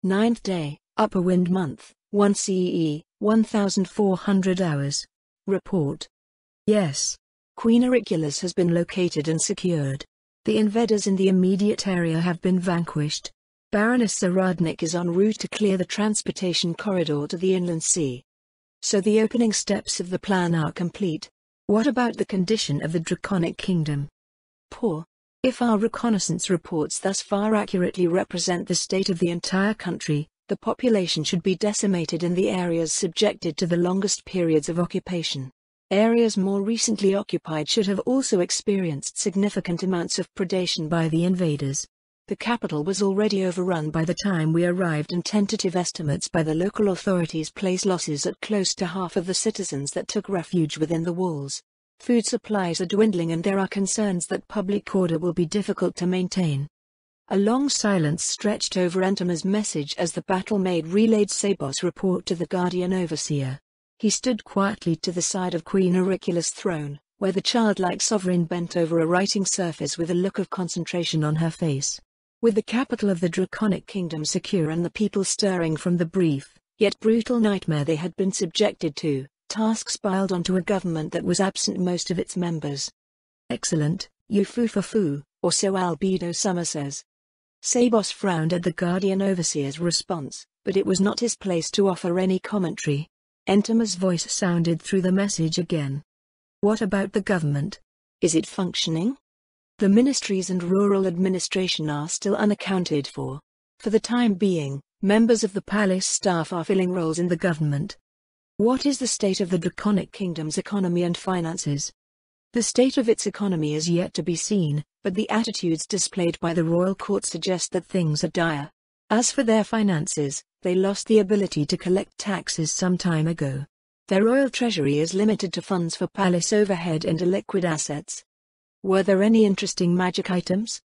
Ninth day, upper wind month, 1 CE, 1400 hours. Report. Yes. Queen Auricula's has been located and secured. The invaders in the immediate area have been vanquished. Baroness Zaradnik is en route to clear the transportation corridor to the inland sea. So the opening steps of the plan are complete. What about the condition of the Draconic Kingdom? Poor. If our reconnaissance reports thus far accurately represent the state of the entire country, the population should be decimated in the areas subjected to the longest periods of occupation. Areas more recently occupied should have also experienced significant amounts of predation by the invaders. The capital was already overrun by the time we arrived, and tentative estimates by the local authorities place losses at close to half of the citizens that took refuge within the walls. Food supplies are dwindling and there are concerns that public order will be difficult to maintain. A long silence stretched over Entima's message as the battle-maid relayed Sabos' report to the Guardian Overseer. He stood quietly to the side of Queen Auricula's throne, where the childlike sovereign bent over a writing surface with a look of concentration on her face. With the capital of the Draconic Kingdom secure and the people stirring from the brief, yet brutal nightmare they had been subjected to, tasks piled onto a government that was absent most of its members. Excellent, you foo-fa-foo, or so Albedo Summer says. Sabos frowned at the Guardian Overseer's response, but it was not his place to offer any commentary. Entima's voice sounded through the message again. What about the government? Is it functioning? The ministries and rural administration are still unaccounted for. For the time being, members of the palace staff are filling roles in the government. What is the state of the Draconic Kingdom's economy and finances? The state of its economy is yet to be seen, but the attitudes displayed by the royal court suggest that things are dire. As for their finances, they lost the ability to collect taxes some time ago. Their royal treasury is limited to funds for palace overhead and illiquid assets. Were there any interesting magic items?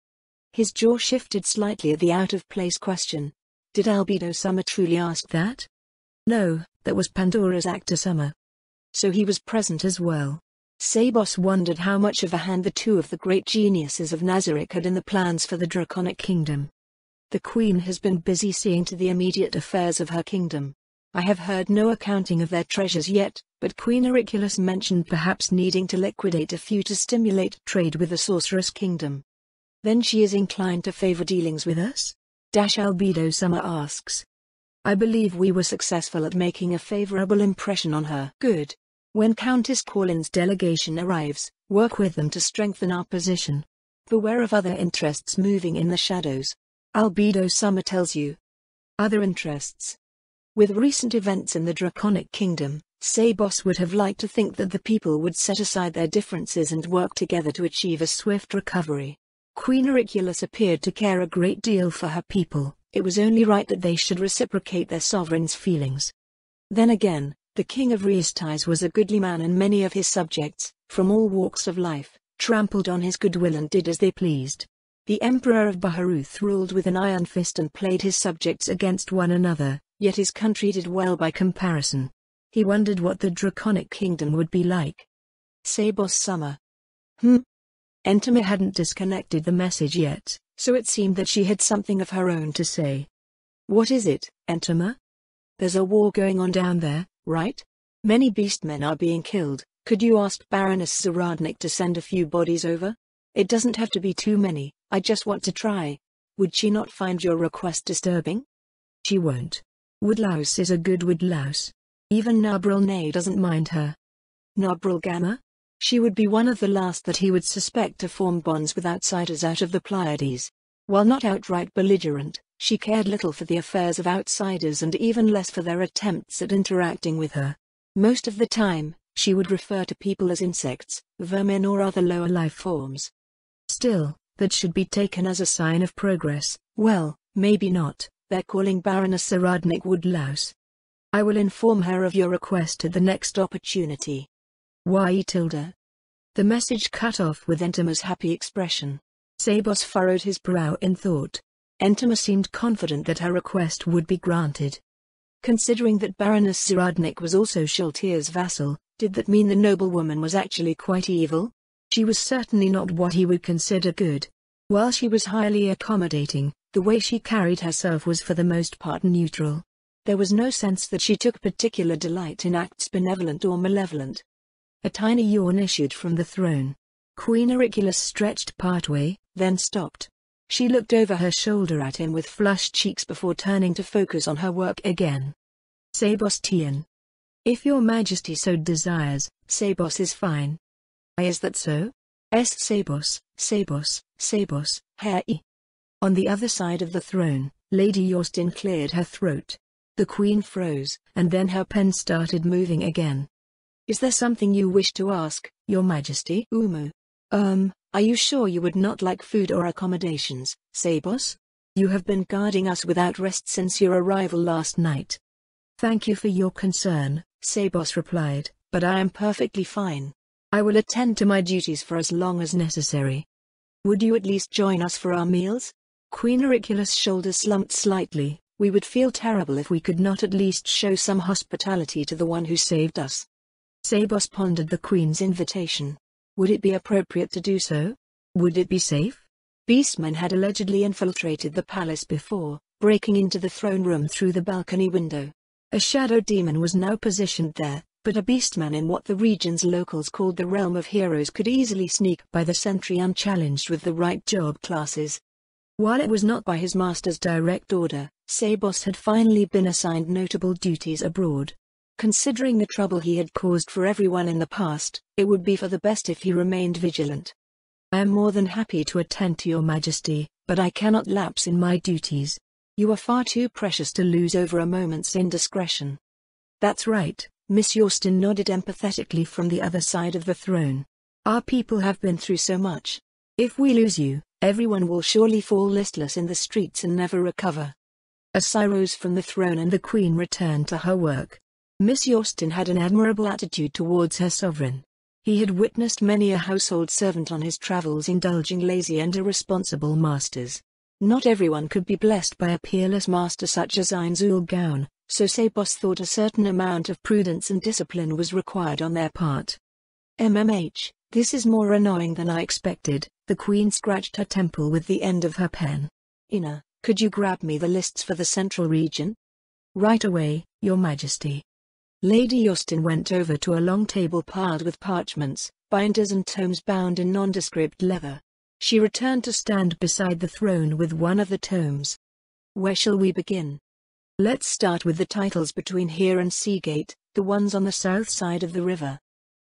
His jaw shifted slightly at the out-of-place question. Did Albedo Summer truly ask that? No, that was Pandora's actor Summer. So he was present as well. Sabos wondered how much of a hand the two of the great geniuses of Nazarick had in the plans for the Draconic Kingdom. The Queen has been busy seeing to the immediate affairs of her kingdom. I have heard no accounting of their treasures yet, but Queen Auricula mentioned perhaps needing to liquidate a few to stimulate trade with the Sorceress Kingdom. Then she is inclined to favor dealings with us? Albedo Summer asks. I believe we were successful at making a favorable impression on her. Good. When Countess Corlin's delegation arrives, work with them to strengthen our position. Beware of other interests moving in the shadows. Albedo Summer tells you. Other interests. With recent events in the Draconic Kingdom, Sabos would have liked to think that the people would set aside their differences and work together to achieve a swift recovery. Queen Auricula appeared to care a great deal for her people. It was only right that they should reciprocate their sovereign's feelings. Then again, the King of Reastais was a goodly man, and many of his subjects, from all walks of life, trampled on his goodwill and did as they pleased. The Emperor of Baharuth ruled with an iron fist and played his subjects against one another, yet his country did well by comparison. He wondered what the Draconic Kingdom would be like. Sabos Summer. Entima hadn't disconnected the message yet, so it seemed that she had something of her own to say. What is it, Entima? There's a war going on down there, right? Many beastmen are being killed. Could you ask Baroness Zaradnik to send a few bodies over? It doesn't have to be too many, I just want to try. Would she not find your request disturbing? She won't. Woodlouse is a good woodlouse. Even Nabril doesn't mind her. Nabril Gamma? She would be one of the last that he would suspect to form bonds with outsiders out of the Pleiades. While not outright belligerent, she cared little for the affairs of outsiders and even less for their attempts at interacting with her. Most of the time, she would refer to people as insects, vermin or other lower life forms. Still, that should be taken as a sign of progress. Well, maybe not. They're calling Baroness Zaradnik Woodlouse. I will inform her of your request at the next opportunity. Why Tilda? The message cut off with Entima's happy expression. Sabos furrowed his brow in thought. Entima seemed confident that her request would be granted. Considering that Baroness Zaradnik was also Shultir's vassal, did that mean the noblewoman was actually quite evil? She was certainly not what he would consider good. While she was highly accommodating, The way she carried herself was for the most part neutral. There was no sense that she took particular delight in acts benevolent or malevolent. A tiny yawn issued from the throne. Queen Auricula stretched partway, then stopped. She looked over her shoulder at him with flushed cheeks before turning to focus on her work again. Sebastian. If your majesty so desires, Sebos is fine. Is that so? Sebos, Hei. On the other side of the throne, Lady Yorstin cleared her throat. The queen froze, and then her pen started moving again. Is there something you wish to ask, your majesty? Are you sure you would not like food or accommodations, Sebos? You have been guarding us without rest since your arrival last night. Thank you for your concern, Sebos replied, but I am perfectly fine. I will attend to my duties for as long as necessary. Would you at least join us for our meals? Queen Auricula's shoulders slumped slightly. We would feel terrible if we could not at least show some hospitality to the one who saved us. Sebos pondered the queen's invitation. Would it be appropriate to do so? Would it be safe? Beastmen had allegedly infiltrated the palace before, breaking into the throne room through the balcony window. A shadow demon was now positioned there, but a beastman in what the region's locals called the Realm of Heroes could easily sneak by the sentry unchallenged with the right job classes. While it was not by his master's direct order, Sebos had finally been assigned notable duties abroad. Considering the trouble he had caused for everyone in the past, it would be for the best if he remained vigilant. I am more than happy to attend to your majesty, but I cannot lapse in my duties. You are far too precious to lose over a moment's indiscretion. That's right, Miss Yorstin nodded empathetically from the other side of the throne. Our people have been through so much. If we lose you, everyone will surely fall listless in the streets and never recover. A sigh rose from the throne and the queen returned to her work. Miss Yorstin had an admirable attitude towards her sovereign. He had witnessed many a household servant on his travels indulging lazy and irresponsible masters. Not everyone could be blessed by a peerless master such as Ainzul Gaon, so Sebos thought a certain amount of prudence and discipline was required on their part. This is more annoying than I expected. The queen scratched her temple with the end of her pen. Ina, could you grab me the lists for the central region? Right away, your majesty. Lady Yorstin went over to a long table piled with parchments, binders and tomes bound in nondescript leather. She returned to stand beside the throne with one of the tomes. Where shall we begin? Let's start with the titles between here and Seagate, the ones on the south side of the river.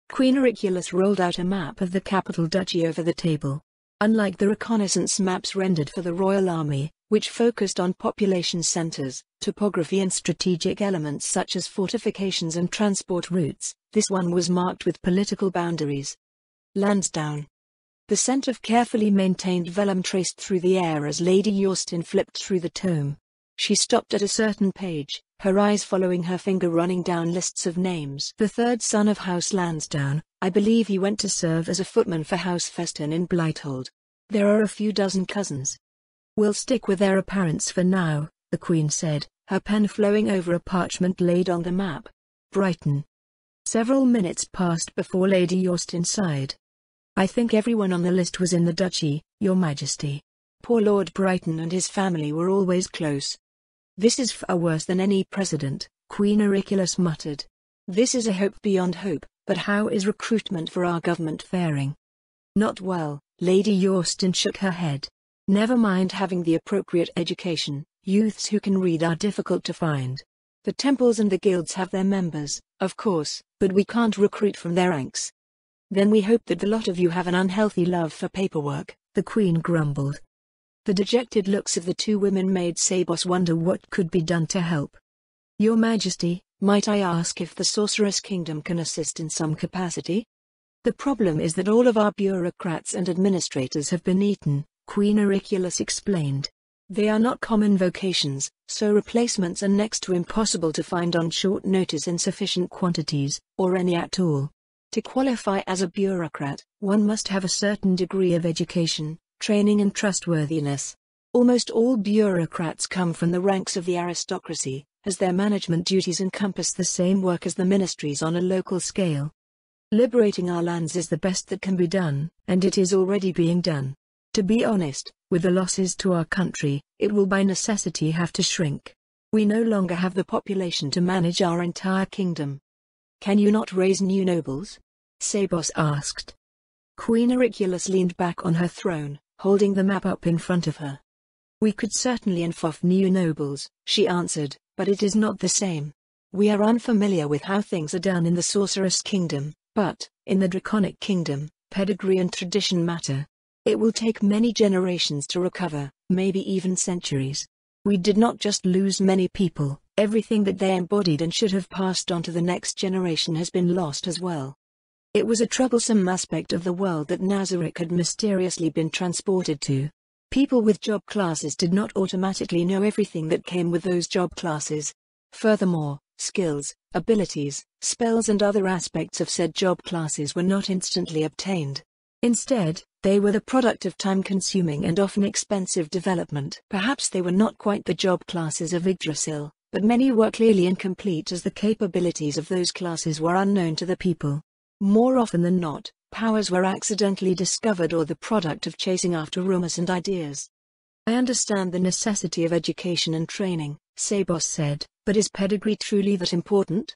Queen Auricula rolled out a map of the capital duchy over the table. Unlike the reconnaissance maps rendered for the Royal Army, which focused on population centers, topography and strategic elements such as fortifications and transport routes, this one was marked with political boundaries. Lansdowne. The scent of carefully maintained vellum traced through the air as Lady Yorstin flipped through the tome. She stopped at a certain page, her eyes following her finger running down lists of names. The third son of House Lansdowne, I believe he went to serve as a footman for House Feston in Blighthold. There are a few dozen cousins. We'll stick with their apparents for now, the Queen said, her pen flowing over a parchment laid on the map. Brighton. Several minutes passed before Lady Yorstin sighed. I think everyone on the list was in the duchy, your majesty. Poor Lord Brighton and his family were always close. This is far worse than any precedent, Queen Auricula muttered. This is a hope beyond hope, but how is recruitment for our government faring? Not well, Lady Yorstin shook her head. Never mind having the appropriate education, youths who can read are difficult to find. The temples and the guilds have their members, of course, but we can't recruit from their ranks. Then we hope that the lot of you have an unhealthy love for paperwork, the Queen grumbled. The dejected looks of the two women made Sebos wonder what could be done to help. Your Majesty, might I ask if the Sorceress Kingdom can assist in some capacity? The problem is that all of our bureaucrats and administrators have been eaten, Queen Auricula explained. They are not common vocations, so replacements are next to impossible to find on short notice in sufficient quantities, or any at all. To qualify as a bureaucrat, one must have a certain degree of education, training and trustworthiness. Almost all bureaucrats come from the ranks of the aristocracy, as their management duties encompass the same work as the ministries on a local scale. Liberating our lands is the best that can be done, and it is already being done. To be honest, with the losses to our country, it will by necessity have to shrink. We no longer have the population to manage our entire kingdom. Can you not raise new nobles? Samos asked. Queen Auricula's leaned back on her throne, holding the map up in front of her. We could certainly involve new nobles, she answered, but it is not the same. We are unfamiliar with how things are done in the Sorceress Kingdom, but, in the Draconic Kingdom, pedigree and tradition matter. It will take many generations to recover, maybe even centuries. We did not just lose many people, everything that they embodied and should have passed on to the next generation has been lost as well. It was a troublesome aspect of the world that Nazarick had mysteriously been transported to. People with job classes did not automatically know everything that came with those job classes. Furthermore, skills, abilities, spells and other aspects of said job classes were not instantly obtained. Instead, they were the product of time-consuming and often expensive development. Perhaps they were not quite the job classes of Yggdrasil, but many were clearly incomplete as the capabilities of those classes were unknown to the people. More often than not, powers were accidentally discovered or the product of chasing after rumors and ideas. I understand the necessity of education and training, Samos said, but is pedigree truly that important?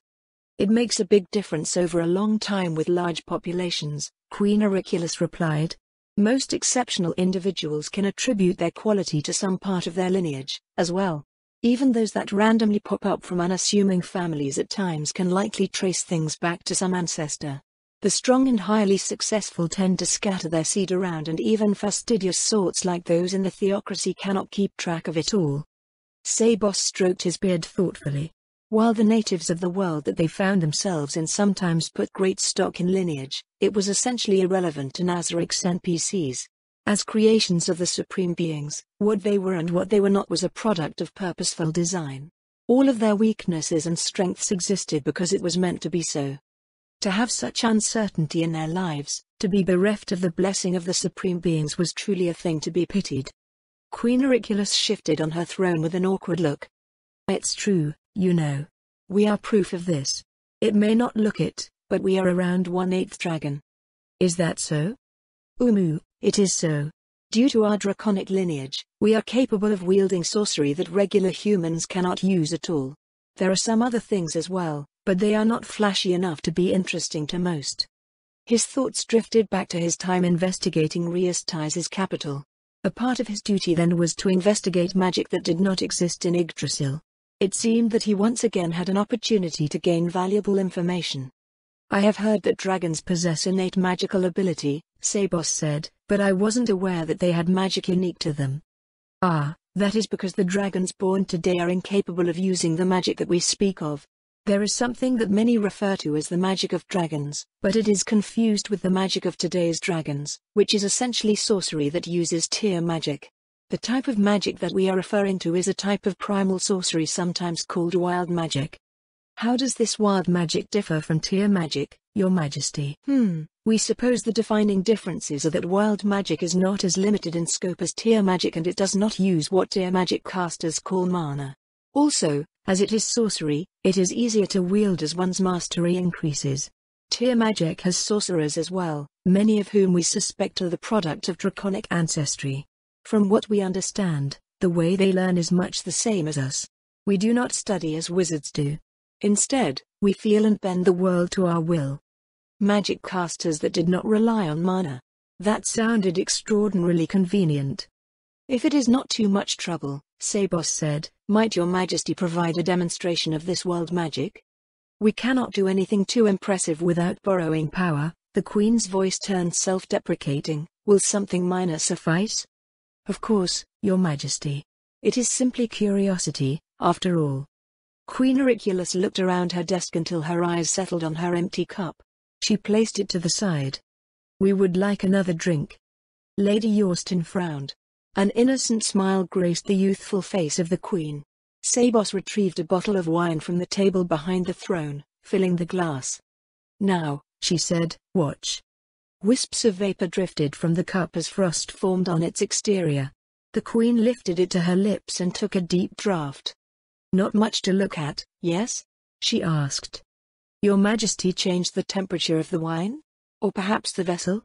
It makes a big difference over a long time with large populations, Queen Auricula replied. Most exceptional individuals can attribute their quality to some part of their lineage, as well. Even those that randomly pop up from unassuming families at times can likely trace things back to some ancestor. The strong and highly successful tend to scatter their seed around, and even fastidious sorts like those in the theocracy cannot keep track of it all. Samos stroked his beard thoughtfully. While the natives of the world that they found themselves in sometimes put great stock in lineage, it was essentially irrelevant to Nazarick's NPCs. As creations of the Supreme Beings, what they were and what they were not was a product of purposeful design. All of their weaknesses and strengths existed because it was meant to be so. To have such uncertainty in their lives, to be bereft of the blessing of the Supreme Beings was truly a thing to be pitied. Queen Auricula shifted on her throne with an awkward look. It's true, you know. We are proof of this. It may not look it, but we are around 1/8 dragon. Is that so? It is so. Due to our draconic lineage, we are capable of wielding sorcery that regular humans cannot use at all. There are some other things as well, but they are not flashy enough to be interesting to most. His thoughts drifted back to his time investigating Riastis' capital. A part of his duty then was to investigate magic that did not exist in Yggdrasil. It seemed that he once again had an opportunity to gain valuable information. I have heard that dragons possess innate magical ability, Samos said, but I wasn't aware that they had magic unique to them. Ah, that is because the dragons born today are incapable of using the magic that we speak of. There is something that many refer to as the magic of dragons, but it is confused with the magic of today's dragons, which is essentially sorcery that uses tier magic. The type of magic that we are referring to is a type of primal sorcery sometimes called wild magic. How does this wild magic differ from tier magic, Your Majesty? We suppose the defining differences are that wild magic is not as limited in scope as tier magic, and it does not use what tier magic casters call mana. Also, as it is sorcery, it is easier to wield as one's mastery increases. Tier magic has sorcerers as well, many of whom we suspect are the product of draconic ancestry. From what we understand, the way they learn is much the same as us. We do not study as wizards do. Instead, we feel and bend the world to our will. Magic casters that did not rely on mana. That sounded extraordinarily convenient. If it is not too much trouble, Samos said, might Your Majesty provide a demonstration of this wild magic? We cannot do anything too impressive without borrowing power. The Queen's voice turned self-deprecating. Will something minor suffice? Of course, Your Majesty. It is simply curiosity, after all. Queen Auricula looked around her desk until her eyes settled on her empty cup. She placed it to the side. We would like another drink. Lady Yorston frowned. An innocent smile graced the youthful face of the Queen. Samos retrieved a bottle of wine from the table behind the throne, filling the glass. Now, she said, watch. Wisps of vapor drifted from the cup as frost formed on its exterior. The Queen lifted it to her lips and took a deep draught. Not much to look at, yes? She asked. Your Majesty changed the temperature of the wine? Or perhaps the vessel?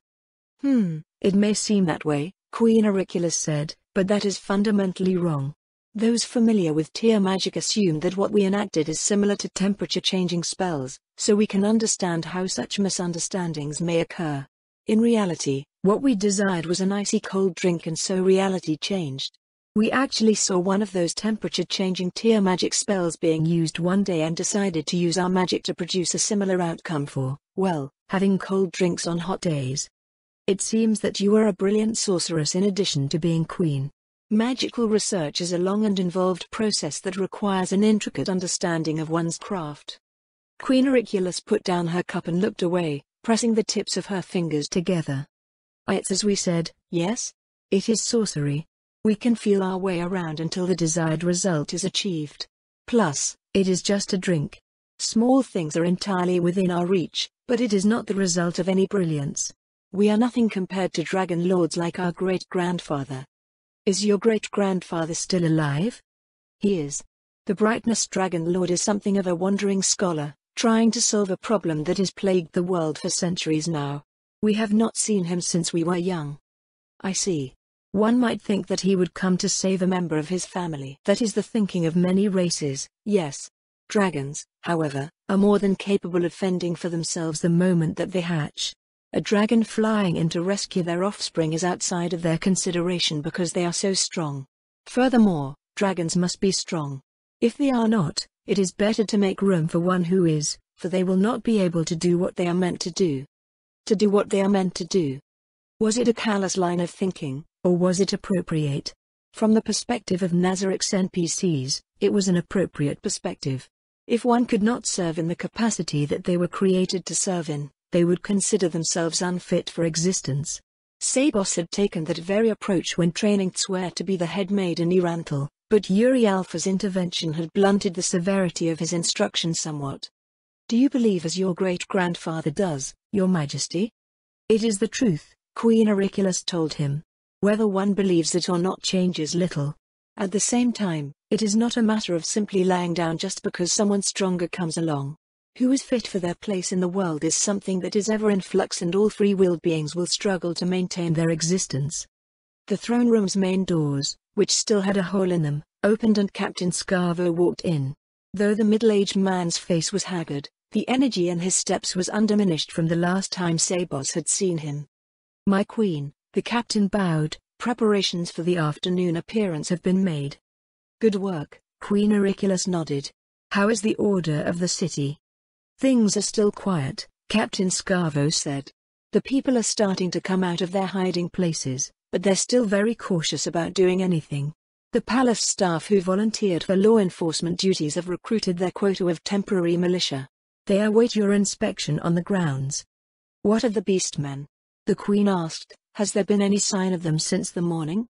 It may seem that way, Queen Auricula said, but that is fundamentally wrong. Those familiar with tear magic assume that what we enacted is similar to temperature-changing spells, so we can understand how such misunderstandings may occur. In reality, what we desired was an icy cold drink, and so reality changed. We actually saw one of those temperature-changing tear magic spells being used one day and decided to use our magic to produce a similar outcome for, well, having cold drinks on hot days. It seems that you are a brilliant sorceress in addition to being queen. Magical research is a long and involved process that requires an intricate understanding of one's craft. Queen Auriculus put down her cup and looked away, pressing the tips of her fingers together. It's as we said, yes? It is sorcery. We can feel our way around until the desired result is achieved. Plus, it is just a drink. Small things are entirely within our reach, but it is not the result of any brilliance. We are nothing compared to dragon lords like our great-grandfather. Is your great-grandfather still alive? He is. The Brightness Dragon Lord is something of a wandering scholar, trying to solve a problem that has plagued the world for centuries now. We have not seen him since we were young. I see. One might think that he would come to save a member of his family. That is the thinking of many races, yes. Dragons, however, are more than capable of fending for themselves the moment that they hatch. A dragon flying in to rescue their offspring is outside of their consideration because they are so strong. Furthermore, dragons must be strong. If they are not, it is better to make room for one who is, for they will not be able to do what they are meant to do. To do what they are meant to do. Was it a callous line of thinking, or was it appropriate? From the perspective of Nazaric's NPCs, it was an appropriate perspective. If one could not serve in the capacity that they were created to serve in, they would consider themselves unfit for existence. Sabos had taken that very approach when training Tswer to be the head maid in Iranthal, but Yuri Alpha's intervention had blunted the severity of his instruction somewhat. Do you believe as your great-grandfather does, Your Majesty? It is the truth, Queen Auriculus told him. Whether one believes it or not changes little. At the same time, it is not a matter of simply lying down just because someone stronger comes along. Who is fit for their place in the world is something that is ever in flux, and all free-willed beings will struggle to maintain their existence. The throne room's main doors, which still had a hole in them, opened and Captain Scarvo walked in. Though the middle-aged man's face was haggard, the energy in his steps was undiminished from the last time Sabos had seen him. My queen, the captain bowed, preparations for the afternoon appearance have been made. Good work, Queen Auriculus nodded. How is the order of the city? Things are still quiet, Captain Scarvo said. The people are starting to come out of their hiding places, but they're still very cautious about doing anything. The palace staff who volunteered for law enforcement duties have recruited their quota of temporary militia. They await your inspection on the grounds. What of the beastmen? The Queen asked. Has there been any sign of them since the morning?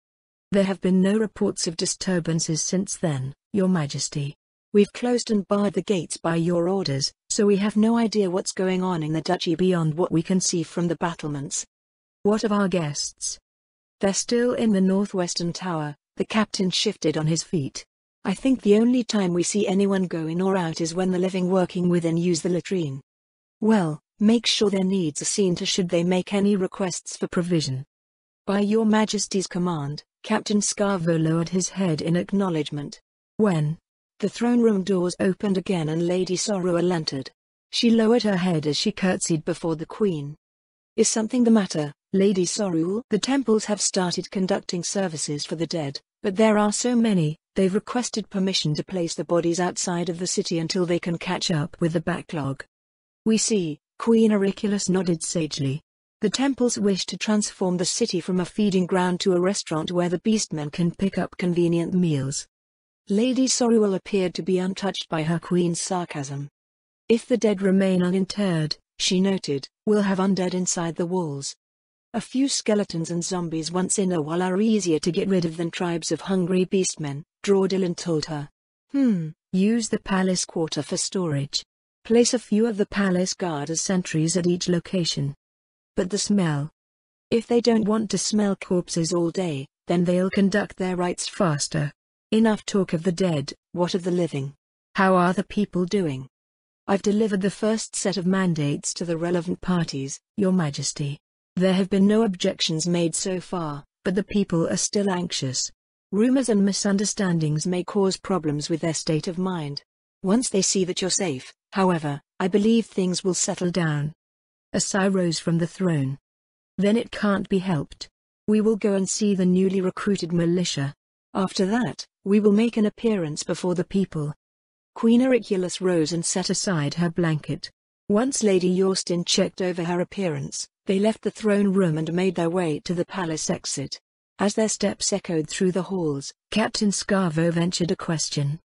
There have been no reports of disturbances since then, Your Majesty. We've closed and barred the gates by your orders, so we have no idea what's going on in the duchy beyond what we can see from the battlements. What of our guests? They're still in the northwestern tower. The captain shifted on his feet. I think the only time we see anyone go in or out is when the living working within use the latrine. Well, make sure their needs are seen to should they make any requests for provision. By Your Majesty's command, Captain Scarvo lowered his head in acknowledgement. When the throne room doors opened again and Lady Sorrel entered. She lowered her head as she curtsied before the Queen. Is something the matter, Lady Sorrel? The temples have started conducting services for the dead, but there are so many, they've requested permission to place the bodies outside of the city until they can catch up with the backlog. We see, Queen Auriculus nodded sagely. The temples wish to transform the city from a feeding ground to a restaurant where the beastmen can pick up convenient meals. Lady Sorrel appeared to be untouched by her queen's sarcasm. If the dead remain uninterred, she noted, we'll have undead inside the walls. A few skeletons and zombies once in a while are easier to get rid of than tribes of hungry beastmen, Draudilin told her. Use the palace quarter for storage. Place a few of the palace guard as sentries at each location. But the smell. If they don't want to smell corpses all day, then they'll conduct their rites faster. Enough talk of the dead, what of the living? How are the people doing? I've delivered the first set of mandates to the relevant parties, Your Majesty. There have been no objections made so far, but the people are still anxious. Rumors and misunderstandings may cause problems with their state of mind. Once they see that you're safe, however, I believe things will settle down." A sigh rose from the throne. "Then it can't be helped. We will go and see the newly recruited militia. After that, we will make an appearance before the people." Queen Auricula's rose and set aside her blanket. Once Lady Yorstin checked over her appearance, they left the throne room and made their way to the palace exit. As their steps echoed through the halls, Captain Scarvo ventured a question.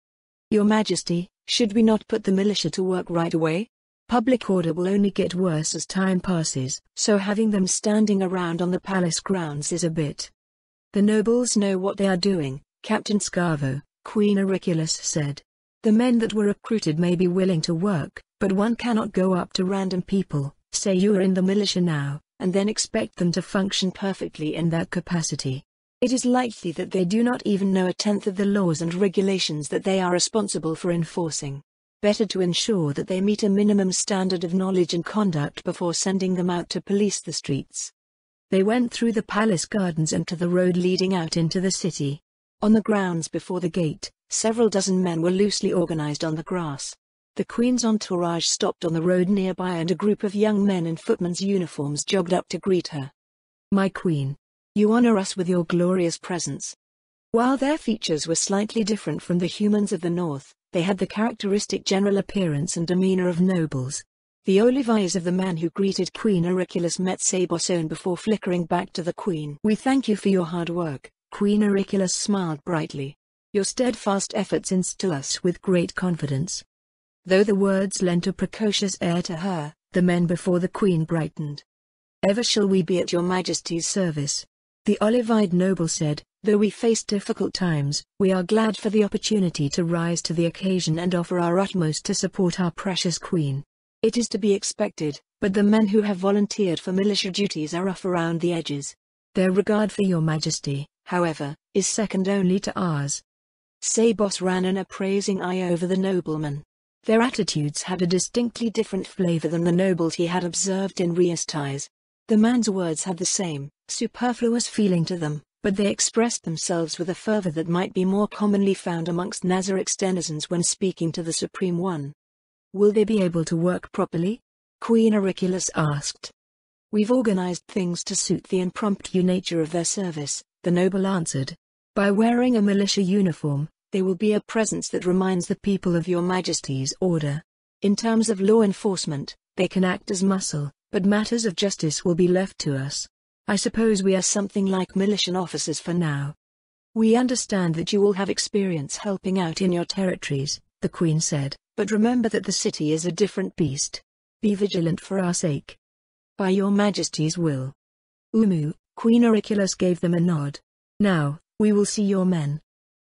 "Your Majesty, should we not put the militia to work right away? Public order will only get worse as time passes, so having them standing around on the palace grounds is a bit." "The nobles know what they are doing, Captain Scarvo," Queen Auricula said. "The men that were recruited may be willing to work, but one cannot go up to random people, say you are in the militia now, and then expect them to function perfectly in that capacity. It is likely that they do not even know a tenth of the laws and regulations that they are responsible for enforcing. Better to ensure that they meet a minimum standard of knowledge and conduct before sending them out to police the streets." They went through the palace gardens and to the road leading out into the city. On the grounds before the gate, several dozen men were loosely organized on the grass. The Queen's entourage stopped on the road nearby and a group of young men in footmen's uniforms jogged up to greet her. "My Queen, you honor us with your glorious presence." While their features were slightly different from the humans of the north, they had the characteristic general appearance and demeanor of nobles. The olive eyes of the man who greeted Queen Auricula met Sabos' own before flickering back to the Queen. "We thank you for your hard work," Queen Auricula smiled brightly. "Your steadfast efforts instill us with great confidence." Though the words lent a precocious air to her, the men before the Queen brightened. "Ever shall we be at your Majesty's service," the olive-eyed noble said. "Though we face difficult times, we are glad for the opportunity to rise to the occasion and offer our utmost to support our precious Queen. It is to be expected, but the men who have volunteered for militia duties are rough around the edges. Their regard for your Majesty, however, is second only to ours." Sabos ran an appraising eye over the noblemen. Their attitudes had a distinctly different flavor than the nobles he had observed in Riestais. The man's words had the same, superfluous feeling to them, but they expressed themselves with a fervor that might be more commonly found amongst Nazarick's denizens when speaking to the Supreme One. "Will they be able to work properly?" Queen Auricula asked. "We've organized things to suit the impromptu nature of their service," the noble answered. "By wearing a militia uniform, they will be a presence that reminds the people of your Majesty's order. In terms of law enforcement, they can act as muscle, but matters of justice will be left to us. I suppose we are something like militia officers for now." "We understand that you all have experience helping out in your territories," the Queen said, "but remember that the city is a different beast. Be vigilant for our sake." "By your Majesty's will." Queen Auricula gave them a nod. "Now, we will see your men."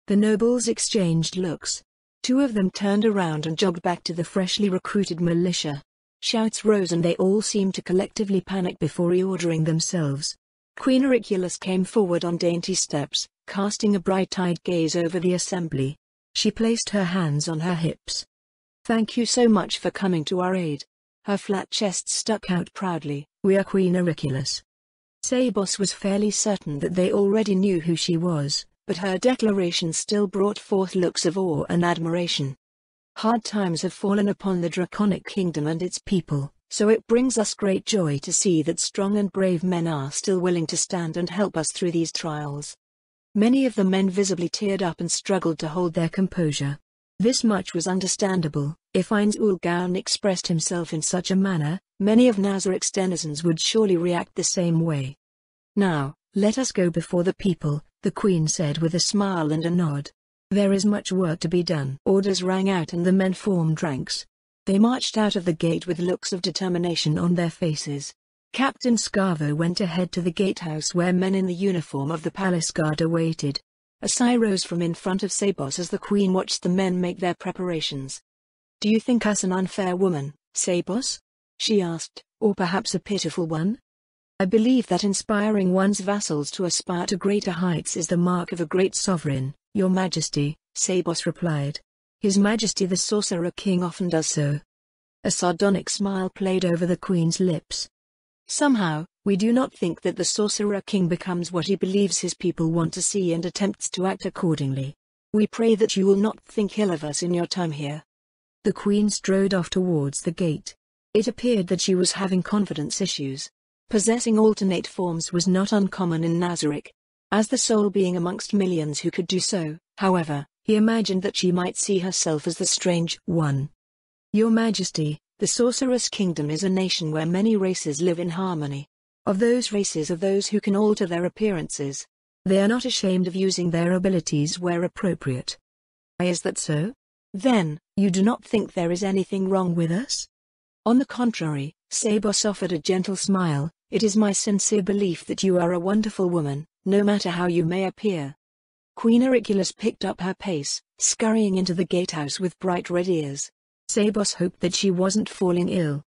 The nobles exchanged looks. Two of them turned around and jogged back to the freshly recruited militia. Shouts rose and they all seemed to collectively panic before reordering themselves. Queen Auricula came forward on dainty steps, casting a bright-eyed gaze over the assembly. She placed her hands on her hips. "Thank you so much for coming to our aid." Her flat chest stuck out proudly. "We are Queen Auricula." Sabos was fairly certain that they already knew who she was, but her declaration still brought forth looks of awe and admiration. "Hard times have fallen upon the Draconic Kingdom and its people, so it brings us great joy to see that strong and brave men are still willing to stand and help us through these trials." Many of the men visibly teared up and struggled to hold their composure. This much was understandable. If Heinz Ulgaun expressed himself in such a manner, many of Nazarick's denizens would surely react the same way. "Now, let us go before the people," the Queen said with a smile and a nod. "There is much work to be done." Orders rang out and the men formed ranks. They marched out of the gate with looks of determination on their faces. Captain Scarvo went ahead to the gatehouse where men in the uniform of the palace guard awaited. A sigh rose from in front of Sabos as the Queen watched the men make their preparations. "Do you think us an unfair woman, Sabos?" she asked, "or perhaps a pitiful one?" "I believe that inspiring one's vassals to aspire to greater heights is the mark of a great sovereign, Your Majesty," Sabos replied. "His Majesty the Sorcerer King often does so." A sardonic smile played over the Queen's lips. "Somehow, We do not think that the Sorcerer King becomes what he believes his people want to see and attempts to act accordingly. We pray that you will not think ill of us in your time here." The Queen strode off towards the gate. It appeared that she was having confidence issues. Possessing alternate forms was not uncommon in Nazarick. As the sole being amongst millions who could do so, however, he imagined that she might see herself as the strange one. "Your Majesty, the Sorcerer's Kingdom is a nation where many races live in harmony. Of those races are those who can alter their appearances. They are not ashamed of using their abilities where appropriate." "Is that so? Then, you do not think there is anything wrong with us?" "On the contrary," Sabos offered a gentle smile, "it is my sincere belief that you are a wonderful woman, no matter how you may appear." Queen Auricula picked up her pace, scurrying into the gatehouse with bright red ears. Sabos hoped that she wasn't falling ill.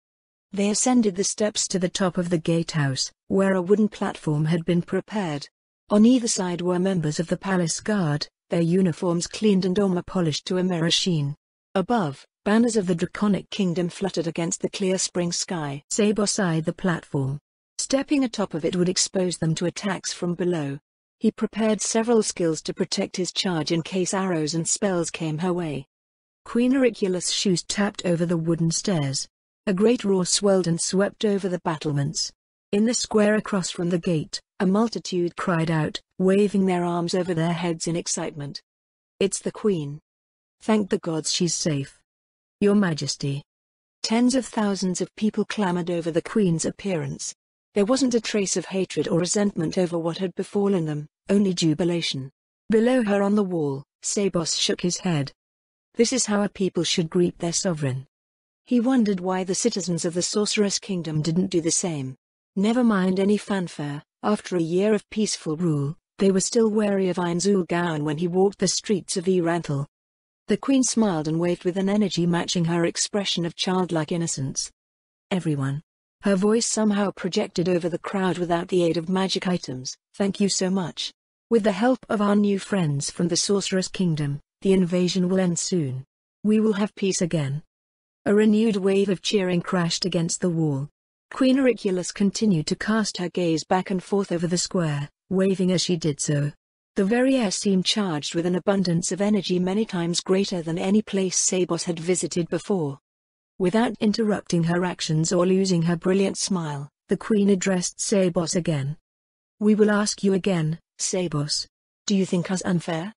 They ascended the steps to the top of the gatehouse, where a wooden platform had been prepared. On either side were members of the palace guard, their uniforms cleaned and armor polished to a mirror sheen. Above, banners of the Draconic Kingdom fluttered against the clear spring sky. Sabos eyed the platform. Stepping atop of it would expose them to attacks from below. He prepared several skills to protect his charge in case arrows and spells came her way. Queen Auricula's shoes tapped over the wooden stairs. A great roar swelled and swept over the battlements. In the square across from the gate, a multitude cried out, waving their arms over their heads in excitement. "It's the Queen. Thank the gods she's safe. Your Majesty." Tens of thousands of people clamored over the Queen's appearance. There wasn't a trace of hatred or resentment over what had befallen them, only jubilation. Below her on the wall, Sabos shook his head. This is how a people should greet their sovereign. He wondered why the citizens of the Sorcerer's Kingdom didn't do the same. Never mind any fanfare, after a year of peaceful rule, they were still wary of Ainzul Gowan when he walked the streets of Eranthal. The Queen smiled and waved with an energy matching her expression of childlike innocence. "Everyone." Her voice somehow projected over the crowd without the aid of magic items. "Thank you so much. With the help of our new friends from the Sorcerer's Kingdom, the invasion will end soon. We will have peace again." A renewed wave of cheering crashed against the wall. Queen Auricula continued to cast her gaze back and forth over the square, waving as she did so. The very air seemed charged with an abundance of energy many times greater than any place Sabos had visited before. Without interrupting her actions or losing her brilliant smile, the Queen addressed Sabos again. "We will ask you again, Sabos. Do you think us unfair?"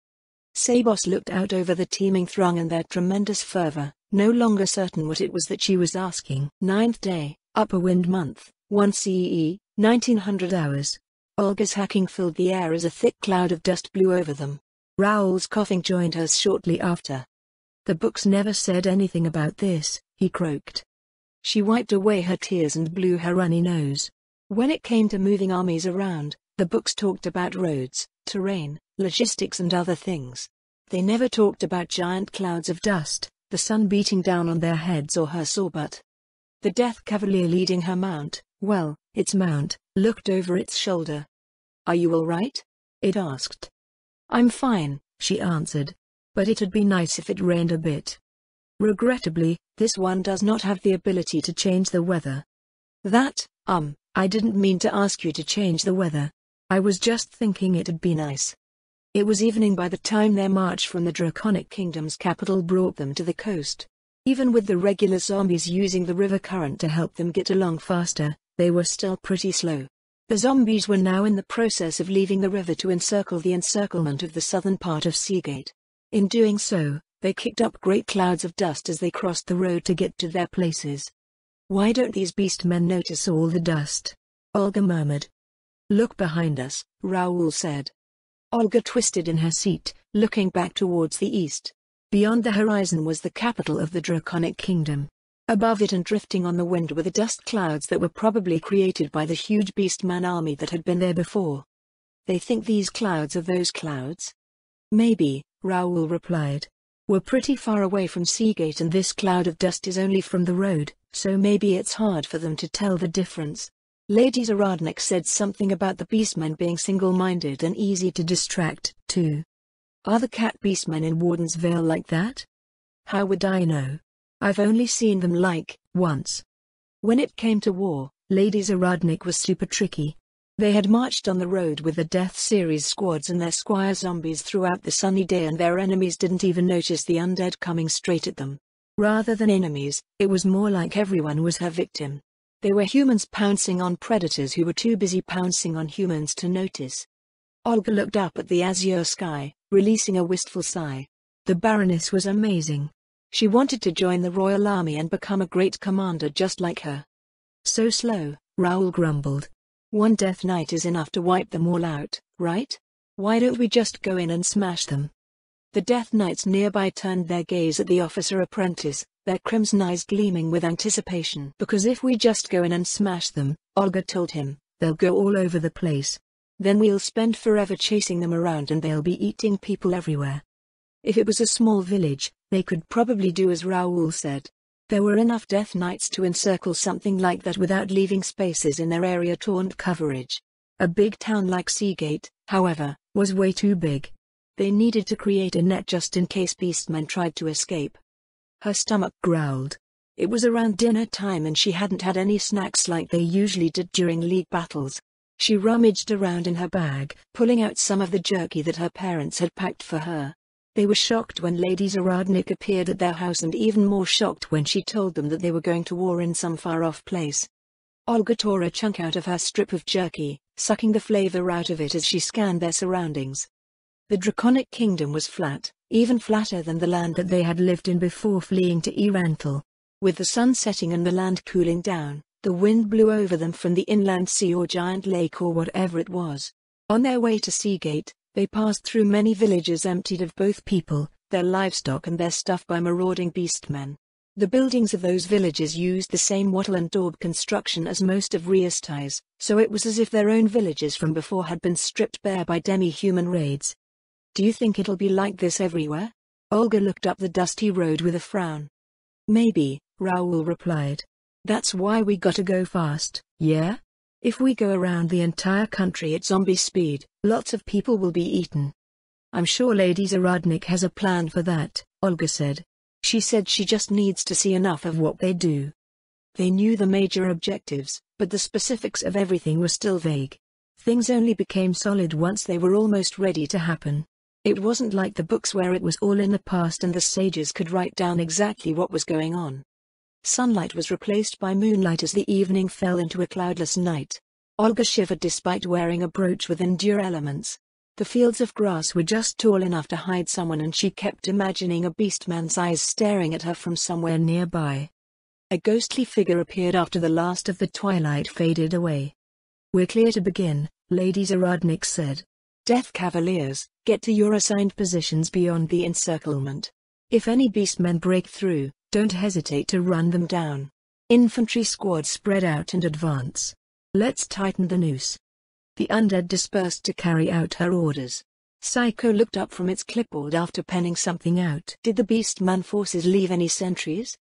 Sabos looked out over the teeming throng and their tremendous fervor, no longer certain what it was that she was asking. 9th day, Upper Wind Month, 1 CE, 1900 hours. Olga's hacking filled the air as a thick cloud of dust blew over them. Raoul's coughing joined hers shortly after. "The books never said anything about this," he croaked. She wiped away her tears and blew her runny nose. When it came to moving armies around, the books talked about roads, terrain, logistics and other things. They never talked about giant clouds of dust, the sun beating down on their heads or her sore butt. The Death Cavalier leading her mount, well, its mount, looked over its shoulder. "Are you all right?" it asked. "I'm fine," she answered. "But it'd be nice if it rained a bit. Regrettably, this one does not have the ability to change the weather." I didn't mean to ask you to change the weather. I was just thinking it'd be nice." It was evening by the time their march from the Draconic Kingdom's capital brought them to the coast. Even with the regular zombies using the river current to help them get along faster, they were still pretty slow. The zombies were now in the process of leaving the river to encircle the encirclement of the southern part of Seagate. In doing so, they kicked up great clouds of dust as they crossed the road to get to their places. "Why don't these beastmen notice all the dust?" Olga murmured. "Look behind us," Raoul said. Olga twisted in her seat, looking back towards the east. Beyond the horizon was the capital of the Draconic Kingdom. Above it and drifting on the wind were the dust clouds that were probably created by the huge beastman army that had been there before. "They think these clouds are those clouds?" "Maybe," Raoul replied. "We're pretty far away from Seagate and this cloud of dust is only from the road, so maybe it's hard for them to tell the difference." Lady Zaradnik said something about the beastmen being single-minded and easy to distract, too. "Are the cat beastmen in Warden's Vale like that?" "How would I know? I've only seen them once. When it came to war, Lady Zaradnik was super tricky. They had marched on the road with the Death Series squads and their squire zombies throughout the sunny day, and their enemies didn't even notice the undead coming straight at them. Rather than enemies, it was more like everyone was her victim. They were humans pouncing on predators who were too busy pouncing on humans to notice. Olga looked up at the azure sky, releasing a wistful sigh. The Baroness was amazing. She wanted to join the royal army and become a great commander just like her. So slow, Raoul grumbled. One Death Knight is enough to wipe them all out, right? Why don't we just go in and smash them? The Death Knights nearby turned their gaze at the officer apprentice, their crimson eyes gleaming with anticipation. Because if we just go in and smash them, Olga told him, they'll go all over the place. Then we'll spend forever chasing them around and they'll be eating people everywhere. If it was a small village, they could probably do as Raoul said. There were enough Death Knights to encircle something like that without leaving spaces in their area taunt coverage. A big town like Seagate, however, was way too big. They needed to create a net just in case beastmen tried to escape. Her stomach growled. It was around dinner time and she hadn't had any snacks like they usually did during league battles. She rummaged around in her bag, pulling out some of the jerky that her parents had packed for her. They were shocked when Lady Zaradnik appeared at their house and even more shocked when she told them that they were going to war in some far-off place. Olga tore a chunk out of her strip of jerky, sucking the flavor out of it as she scanned their surroundings. The Draconic Kingdom was flat, even flatter than the land that they had lived in before fleeing to Eranthal. With the sun setting and the land cooling down, the wind blew over them from the inland sea or giant lake or whatever it was. On their way to Seagate, they passed through many villages emptied of both people, their livestock and their stuff by marauding beastmen. The buildings of those villages used the same wattle and daub construction as most of Riastai's, so it was as if their own villages from before had been stripped bare by demi-human raids. Do you think it'll be like this everywhere? Olga looked up the dusty road with a frown. Maybe, Raoul replied. That's why we gotta go fast, yeah? If we go around the entire country at zombie speed, lots of people will be eaten. I'm sure Lady Zaradnik has a plan for that, Olga said. She said she just needs to see enough of what they do. They knew the major objectives, but the specifics of everything were still vague. Things only became solid once they were almost ready to happen. It wasn't like the books where it was all in the past and the sages could write down exactly what was going on. Sunlight was replaced by moonlight as the evening fell into a cloudless night. Olga shivered despite wearing a brooch with endure elements. The fields of grass were just tall enough to hide someone and she kept imagining a beastman's eyes staring at her from somewhere nearby. A ghostly figure appeared after the last of the twilight faded away. We're clear to begin, Lady Zaradnik said. Death Cavaliers, get to your assigned positions beyond the encirclement. If any beastmen break through, don't hesitate to run them down. Infantry squads spread out and advance. Let's tighten the noose. The undead dispersed to carry out her orders. Psycho looked up from its clipboard after penning something out. Did the beastman forces leave any sentries?